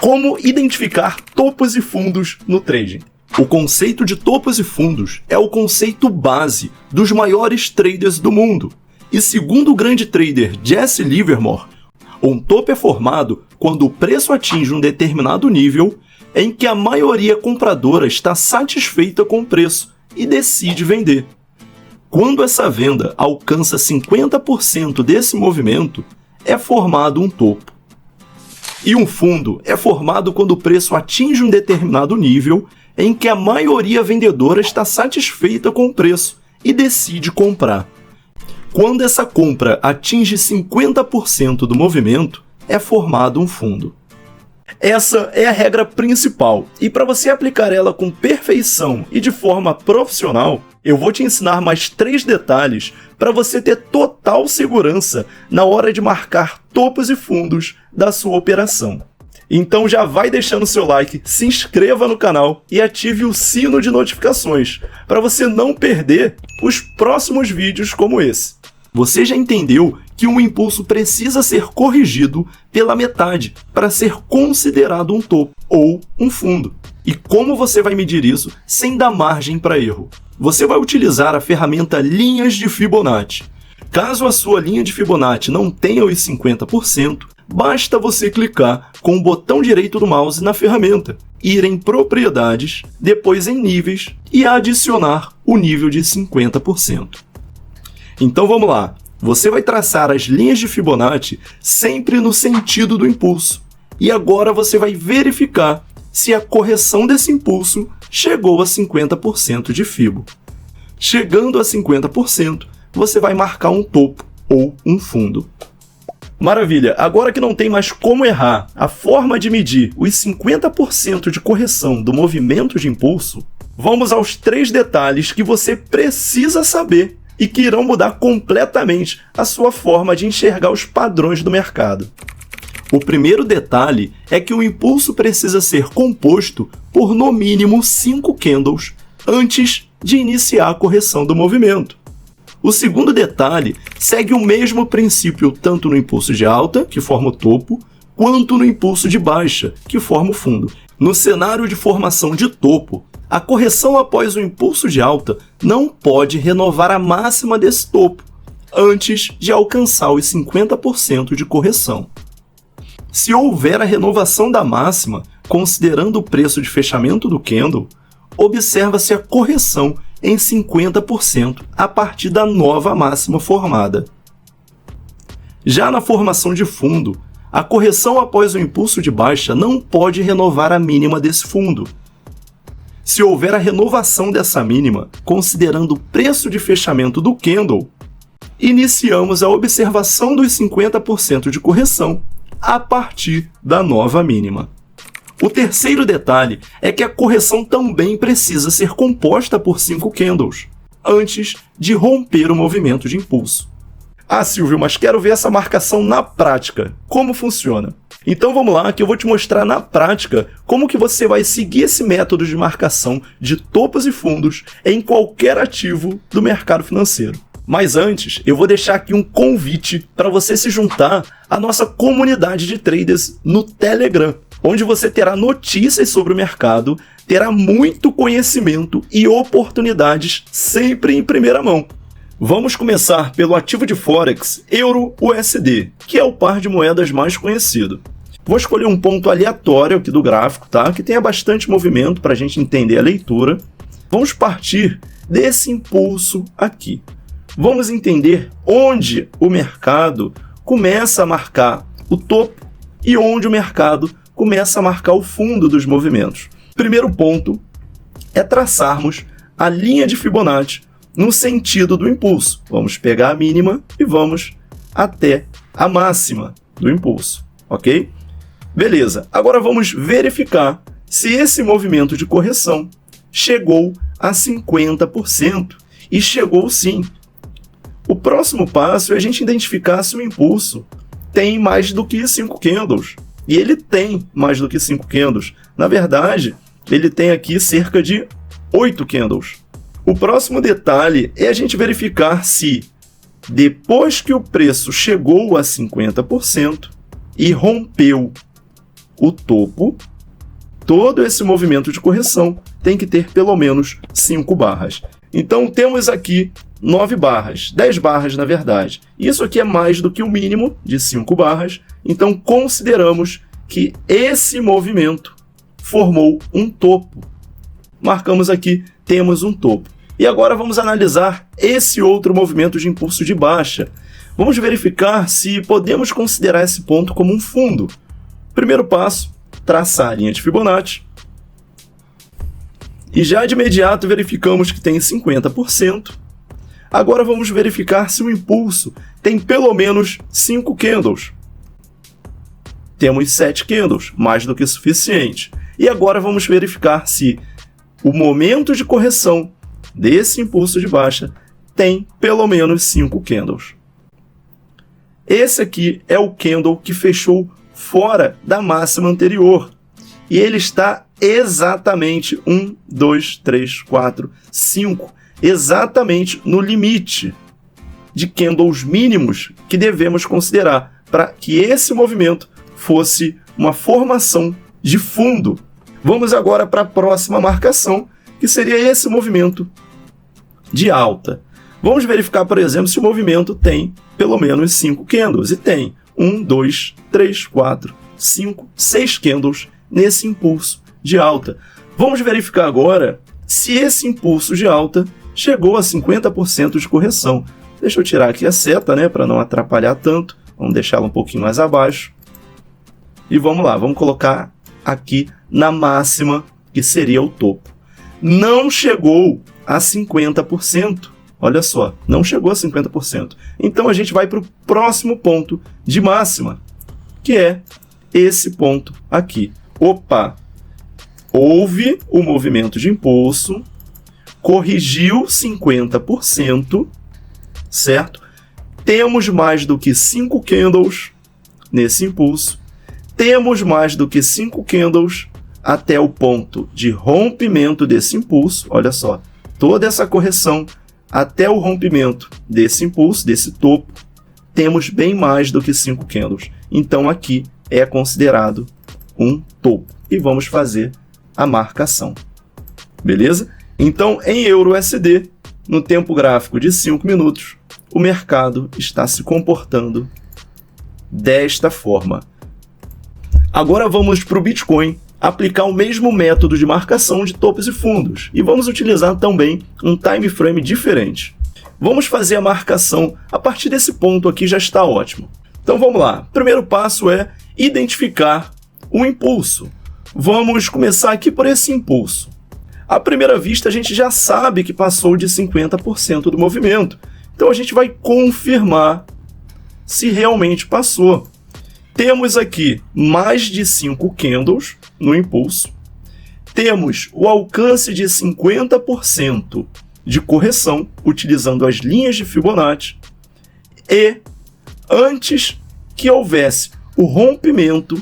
Como identificar topos e fundos no trading? O conceito de topos e fundos é o conceito base dos maiores traders do mundo. E segundo o grande trader Jesse Livermore, um topo é formado quando o preço atinge um determinado nível em que a maioria compradora está satisfeita com o preço e decide vender. Quando essa venda alcança 50% desse movimento, é formado um topo. E um fundo é formado quando o preço atinge um determinado nível em que a maioria vendedora está satisfeita com o preço e decide comprar. Quando essa compra atinge 50% do movimento, é formado um fundo. Essa é a regra principal, e para você aplicar ela com perfeição e de forma profissional, eu vou te ensinar mais 3 detalhes para você ter total segurança na hora de marcar topos e fundos da sua operação. Então já vai deixando seu like, se inscreva no canal e ative o sino de notificações para você não perder os próximos vídeos como esse. Você já entendeu que um impulso precisa ser corrigido pela metade para ser considerado um topo ou um fundo. E como você vai medir isso sem dar margem para erro? Você vai utilizar a ferramenta Linhas de Fibonacci. Caso a sua linha de Fibonacci não tenha os 50%, basta você clicar com o botão direito do mouse na ferramenta, ir em Propriedades, depois em Níveis e adicionar o nível de 50%. Então vamos lá, você vai traçar as linhas de Fibonacci sempre no sentido do impulso. E agora você vai verificar se a correção desse impulso chegou a 50% de Fibo. Chegando a 50%, você vai marcar um topo ou um fundo. Maravilha, agora que não tem mais como errar a forma de medir os 50% de correção do movimento de impulso, vamos aos 3 detalhes que você precisa saber e que irão mudar completamente a sua forma de enxergar os padrões do mercado. O primeiro detalhe é que o impulso precisa ser composto por no mínimo 5 candles antes de iniciar a correção do movimento. O segundo detalhe segue o mesmo princípio tanto no impulso de alta, que forma o topo, quanto no impulso de baixa, que forma o fundo. No cenário de formação de topo, a correção após o impulso de alta não pode renovar a máxima desse topo antes de alcançar os 50% de correção. Se houver a renovação da máxima, considerando o preço de fechamento do candle, observa-se a correção em 50% a partir da nova máxima formada. Já na formação de fundo, a correção após o impulso de baixa não pode renovar a mínima desse fundo. Se houver a renovação dessa mínima, considerando o preço de fechamento do candle, iniciamos a observação dos 50% de correção a partir da nova mínima. O terceiro detalhe é que a correção também precisa ser composta por 5 candles, antes de romper o movimento de impulso. Ah, Silvio, mas quero ver essa marcação na prática. Como funciona? Então vamos lá, que eu vou te mostrar na prática como que você vai seguir esse método de marcação de topos e fundos em qualquer ativo do mercado financeiro. Mas antes, eu vou deixar aqui um convite para você se juntar à nossa comunidade de traders no Telegram, onde você terá notícias sobre o mercado, terá muito conhecimento e oportunidades sempre em primeira mão. Vamos começar pelo ativo de Forex Euro-USD, que é o par de moedas mais conhecido. Vou escolher um ponto aleatório aqui do gráfico, tá? Que tenha bastante movimento para a gente entender a leitura. Vamos partir desse impulso aqui. Vamos entender onde o mercado começa a marcar o topo e onde o mercado começa a marcar o fundo dos movimentos. Primeiro ponto é traçarmos a linha de Fibonacci no sentido do impulso. Vamos pegar a mínima e vamos até a máxima do impulso, ok? Beleza, agora vamos verificar se esse movimento de correção chegou a 50%, e chegou sim. O próximo passo é a gente identificar se o impulso tem mais do que 5 candles. E ele tem mais do que 5 candles. Na verdade, ele tem aqui cerca de 8 candles. O próximo detalhe é a gente verificar se, depois que o preço chegou a 50% e rompeu o topo, todo esse movimento de correção tem que ter pelo menos 5 barras. Então temos aqui 9 barras, 10 barras na verdade. Isso aqui é mais do que o mínimo de 5 barras, então consideramos que esse movimento formou um topo. Marcamos aqui, temos um topo. E agora vamos analisar esse outro movimento de impulso de baixa. Vamos verificar se podemos considerar esse ponto como um fundo. Primeiro passo, traçar a linha de Fibonacci. E já de imediato verificamos que tem 50%. Agora vamos verificar se o impulso tem pelo menos 5 candles. Temos 7 candles, mais do que suficiente. E agora vamos verificar se o momento de correção desse impulso de baixa tem pelo menos 5 candles. Esse aqui é o candle que fechou fora da máxima anterior. E ele está exatamente 1, 2, 3, 4, 5, exatamente no limite de candles mínimos que devemos considerar para que esse movimento fosse uma formação de fundo. Vamos agora para a próxima marcação, que seria esse movimento de alta. Vamos verificar, por exemplo, se o movimento tem pelo menos 5 candles. E tem 1, 2, 3, 4, 5, 6 candles nesse impulso de alta. Vamos verificar agora se esse impulso de alta chegou a 50% de correção. Deixa eu tirar aqui a seta, né, para não atrapalhar tanto. Vamos deixá-la um pouquinho mais abaixo. E vamos lá, vamos colocar aqui na máxima, que seria o topo. Não chegou a 50%. Olha só, não chegou a 50%. Então a gente vai para o próximo ponto de máxima, que é esse ponto aqui. Opa! Houve o movimento de impulso, corrigiu 50%, certo? Temos mais do que 5 candles nesse impulso. Temos mais do que 5 candles até o ponto de rompimento desse impulso. Olha só, toda essa correção até o rompimento desse impulso, desse topo, temos bem mais do que 5 candles. Então aqui é considerado um topo. E vamos fazer a marcação. Beleza? Então, em EURUSD, no tempo gráfico de 5 minutos, o mercado está se comportando desta forma. Agora vamos para o Bitcoin aplicar o mesmo método de marcação de topos e fundos. E vamos utilizar também um time frame diferente. Vamos fazer a marcação a partir desse ponto aqui, já está ótimo. Então vamos lá. O primeiro passo é identificar o impulso. Vamos começar aqui por esse impulso. À primeira vista, a gente já sabe que passou de 50% do movimento. Então a gente vai confirmar se realmente passou. Temos aqui mais de 5 candles no impulso. Temos o alcance de 50% de correção, utilizando as linhas de Fibonacci. E antes que houvesse o rompimento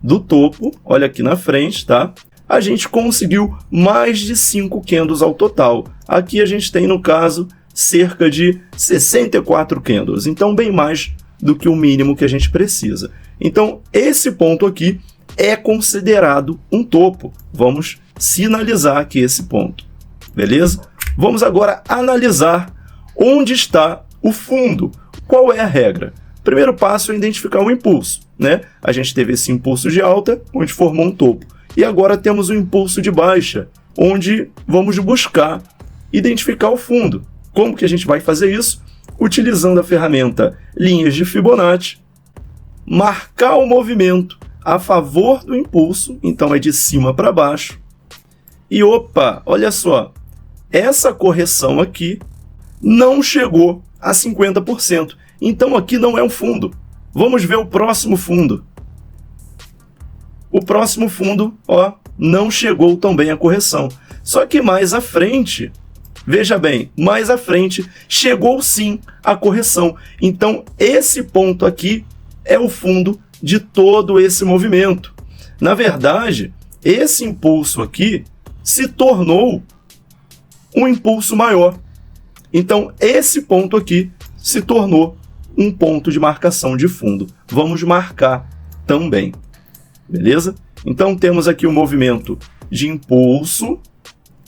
do topo, olha aqui na frente, tá? A gente conseguiu mais de 5 candles ao total. Aqui a gente tem, no caso, cerca de 64 candles. Então, bem mais do que o mínimo que a gente precisa. Então, esse ponto aqui é considerado um topo. Vamos sinalizar aqui esse ponto. Beleza? Vamos agora analisar onde está o fundo. Qual é a regra? Primeiro passo é identificar o impulso, né? A gente teve esse impulso de alta, onde formou um topo. E agora temos o impulso de baixa, onde vamos buscar identificar o fundo. Como que a gente vai fazer isso? Utilizando a ferramenta linhas de Fibonacci, marcar o movimento a favor do impulso, então é de cima para baixo. E opa, olha só, essa correção aqui não chegou a 50%. Então aqui não é um fundo. Vamos ver o próximo fundo. O próximo fundo, ó, não chegou também a correção. Só que mais à frente, veja bem, mais à frente chegou sim a correção. Então esse ponto aqui é o fundo de todo esse movimento. Na verdade, esse impulso aqui se tornou um impulso maior. Então esse ponto aqui se tornou um ponto de marcação de fundo. Vamos marcar também. beleza? Então temos aqui o movimento de impulso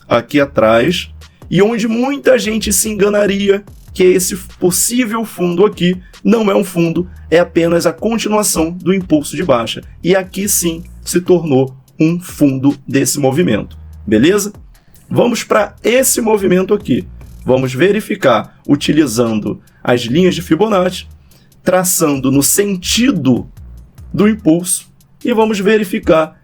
aqui atrás, e onde muita gente se enganaria que esse possível fundo aqui não é um fundo, é apenas a continuação do impulso de baixa. E aqui sim se tornou um fundo desse movimento, beleza? Vamos para esse movimento aqui. Vamos verificar utilizando as linhas de Fibonacci, traçando no sentido do impulso, e vamos verificar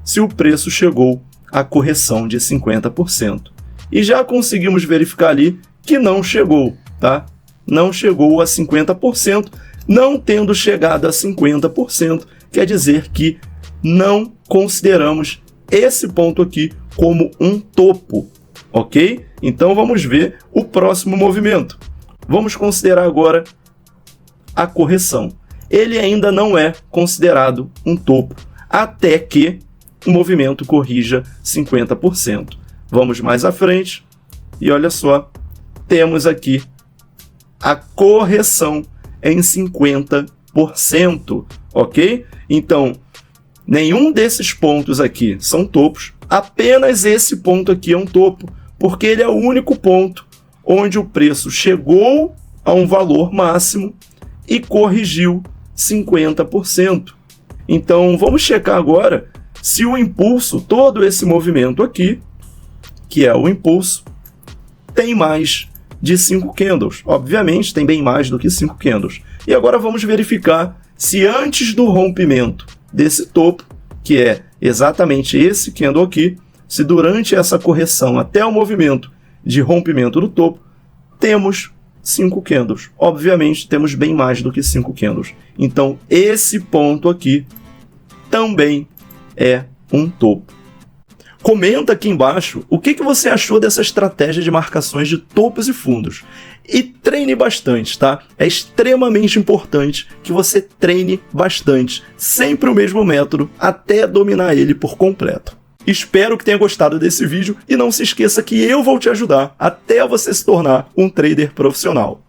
se o preço chegou à correção de 50%. E já conseguimos verificar ali que não chegou, tá? Não chegou a 50%, não tendo chegado a 50%, quer dizer que não consideramos esse ponto aqui como um topo, ok? Então vamos ver o próximo movimento. Vamos considerar agora a correção. Ele ainda não é considerado um topo, até que o movimento corrija 50%. Vamos mais à frente e olha só, temos aqui a correção em 50%, ok? Então, nenhum desses pontos aqui são topos, apenas esse ponto aqui é um topo, porque ele é o único ponto onde o preço chegou a um valor máximo e corrigiu 50%. Então, vamos checar agora se o impulso, todo esse movimento aqui, que é o impulso, tem mais de 5 candles. Obviamente, tem bem mais do que 5 candles. E agora vamos verificar se antes do rompimento desse topo, que é exatamente esse candle aqui, se durante essa correção até o movimento de rompimento do topo, temos 5 candles. Obviamente, temos bem mais do que 5 candles. Então, esse ponto aqui também é um topo. Comenta aqui embaixo o que você achou dessa estratégia de marcações de topos e fundos. E treine bastante, tá? É extremamente importante que você treine bastante, sempre o mesmo método, até dominar ele por completo. Espero que tenha gostado desse vídeo e não se esqueça que eu vou te ajudar até você se tornar um trader profissional.